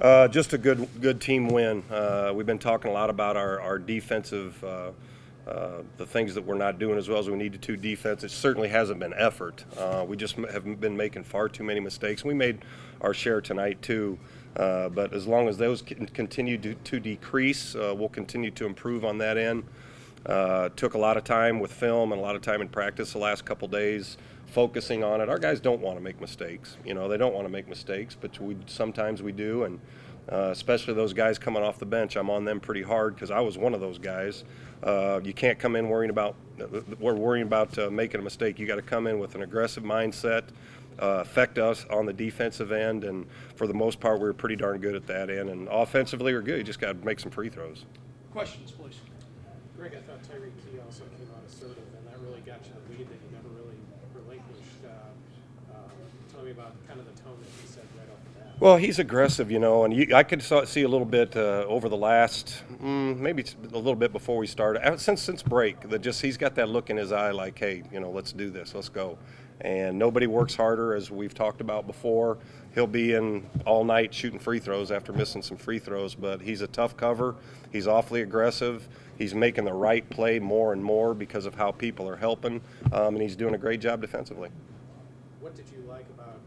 Just a good team win. We've been talking a lot about our defensive, the things that we're not doing as well as we need to defense. It certainly hasn't been effort. We just have been making far too many mistakes. We made our share tonight too, but as long as those continue to decrease, we'll continue to improve on that end. Took a lot of time with film and a lot of time in practice the last couple days, focusing on it. Our guys don't want to make mistakes. You know, they don't want to make mistakes, but sometimes we do, and especially those guys coming off the bench. I'm on them pretty hard because I was one of those guys. You can't come in worrying about making a mistake. You got to come in with an aggressive mindset. Affect us on the defensive end, and for the most part, we were pretty darn good at that end. And offensively, we're good. You just got to make some free throws. Questions, please. Greg, I thought Tyreek Key also came out assertive, and that really got you the lead that you never really relinquished. Tell me about kind of the tone that he set right off the bat. Well, he's aggressive, you know, and I could see a little bit over the last, maybe a little bit before we started, since break, that just he's got that look in his eye like, hey, you know, let's do this, let's go. And nobody works harder, as we've talked about before. He'll be in all night shooting free throws after missing some free throws, but he's a tough cover. He's awfully aggressive. He's making the right play more and more because of how people are helping, and he's doing a great job defensively. What did you like about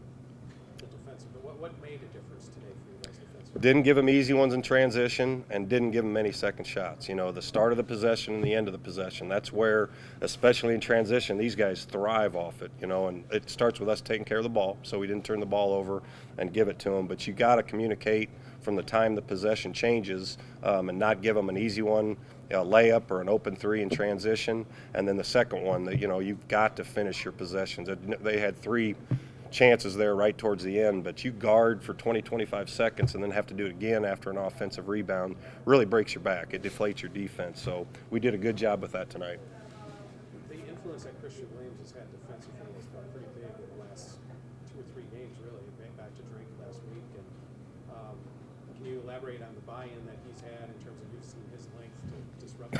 the defensive? What made a difference today for you guys defensively? Didn't give him easy ones in transition, and didn't give him many second shots. You know, the start of the possession and the end of the possession. That's where, especially in transition, these guys thrive off it. You know, and it starts with us taking care of the ball, so we didn't turn the ball over and give it to them. But you got to communicate from the time the possession changes, and not give them an easy one, a layup or an open three in transition, and then the second one that, you know, you've got to finish your possessions. They had 3 chances there right towards the end, but you guard for 20-25 seconds and then have to do it again after an offensive rebound really breaks your back. It deflates your defense. So we did a good job with that tonight. The influence that Christian Williams has had defensively has been pretty big in the last 2 or 3 games, really, back to Drake last week. And can you elaborate on the buy-in that he's had in terms of using his length to disrupt?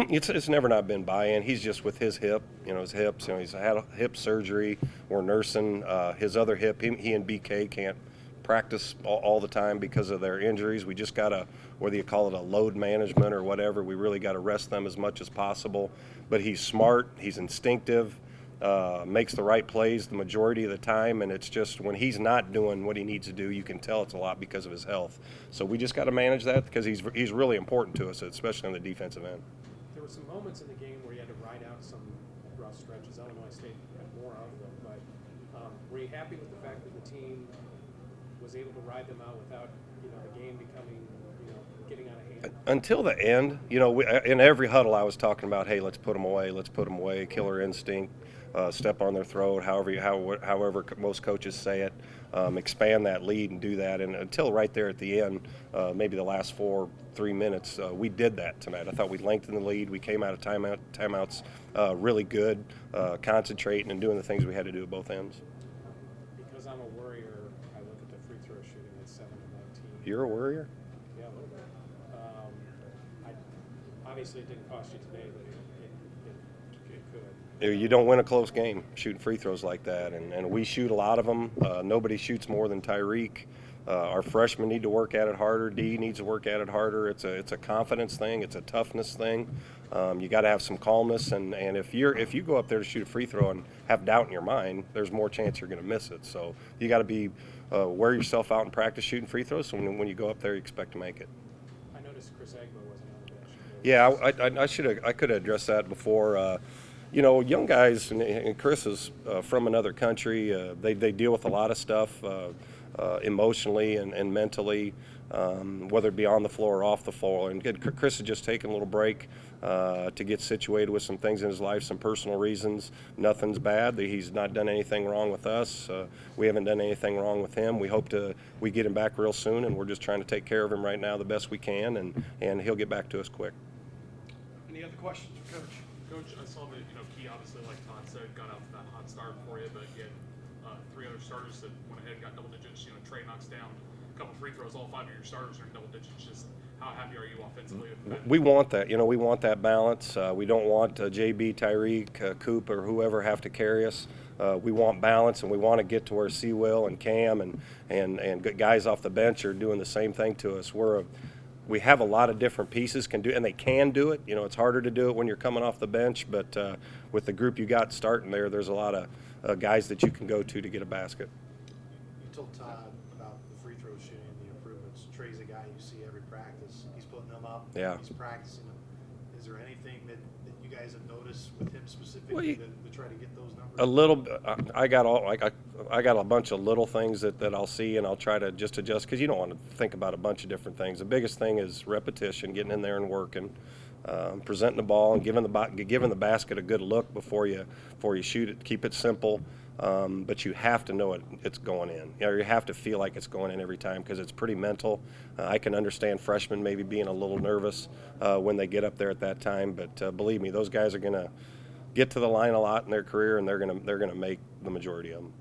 It's never not been buy-in. He's just with his hip, you know, his hips. You know, he's had a hip surgery. We're nursing his other hip. He and BK can't practice all the time because of their injuries. We just got to, whether you call it a load management or whatever, we really got to rest them as much as possible. But he's smart. He's instinctive. Makes the right plays the majority of the time, and it's just when he's not doing what he needs to do, you can tell it's a lot because of his health. So we just got to manage that because he's really important to us, especially on the defensive end. There were some moments in the game where you had to ride out some rough stretches. Illinois State had more of them, but were you happy with the fact that the team was able to ride them out without, you know, the game becoming, you know, getting out of hand? Until the end, you know, in every huddle I was talking about, hey, let's put them away, killer instinct. Step on their throat, however most coaches say it, expand that lead and do that. And until right there at the end, maybe the last 3 minutes, we did that tonight. I thought we lengthened the lead. We came out of timeouts really good, concentrating and doing the things we had to do at both ends. Because I'm a worrier, I look at the free throw shooting at 7 and 19. You're a worrier? Yeah, a little bit. Obviously, it didn't cost you today, but it could. You don't win a close game shooting free throws like that, and we shoot a lot of them. Nobody shoots more than Tyreek. Our freshmen need to work at it harder. D needs to work at it harder. It's a confidence thing. It's a toughness thing. You got to have some calmness, and if you go up there to shoot a free throw and have doubt in your mind, there's more chance you're going to miss it. So you got to wear yourself out and practice shooting free throws. So when you go up there, you expect to make it. I noticed Chris Agbo wasn't on the bench. Yeah, I could have addressed that before. You know, young guys, and Chris is from another country. They deal with a lot of stuff emotionally and mentally, whether it be on the floor or off the floor. And Chris has just taken a little break to get situated with some things in his life, some personal reasons. Nothing's bad. He's not done anything wrong with us. We haven't done anything wrong with him. We hope we get him back real soon, and we're just trying to take care of him right now the best we can, and he'll get back to us quick. Any other questions for Coach? Coach, I saw that, you know, Key obviously, like Todd said, got off that hot start for you, but you had 3 other starters that went ahead and got double digits. You know, Trey knocks down a couple free throws. All 5 of your starters are in double digits. Just how happy are you offensively with that? We want that. You know, we want that balance. We don't want JB, Tyreek, Coop, or whoever have to carry us. we want balance, and we want to get to where Sewell and Cam and guys off the bench are doing the same thing to us. We have a lot of different pieces and they can do it. You know, it's harder to do it when you're coming off the bench, but with the group you got starting there's a lot of guys that you can go to get a basket. You told Todd about the free throw shooting and the improvements. Trey's a guy you see every practice. He's putting them up. Yeah. He's practicing them. Is there anything that you guys have noticed with him specifically to try to get those numbers? A little. I got a bunch of little things that I'll see, and I'll try to just adjust, because you don't want to think about a bunch of different things. The biggest thing is repetition, getting in there and working, presenting the ball and giving the basket a good look before you shoot it. Keep it simple, but you have to know it's going in. You know, you have to feel like it's going in every time, because it's pretty mental. I can understand freshmen maybe being a little nervous when they get up there at that time, but believe me, those guys are going to get to the line a lot in their career, and they're gonna make the majority of them.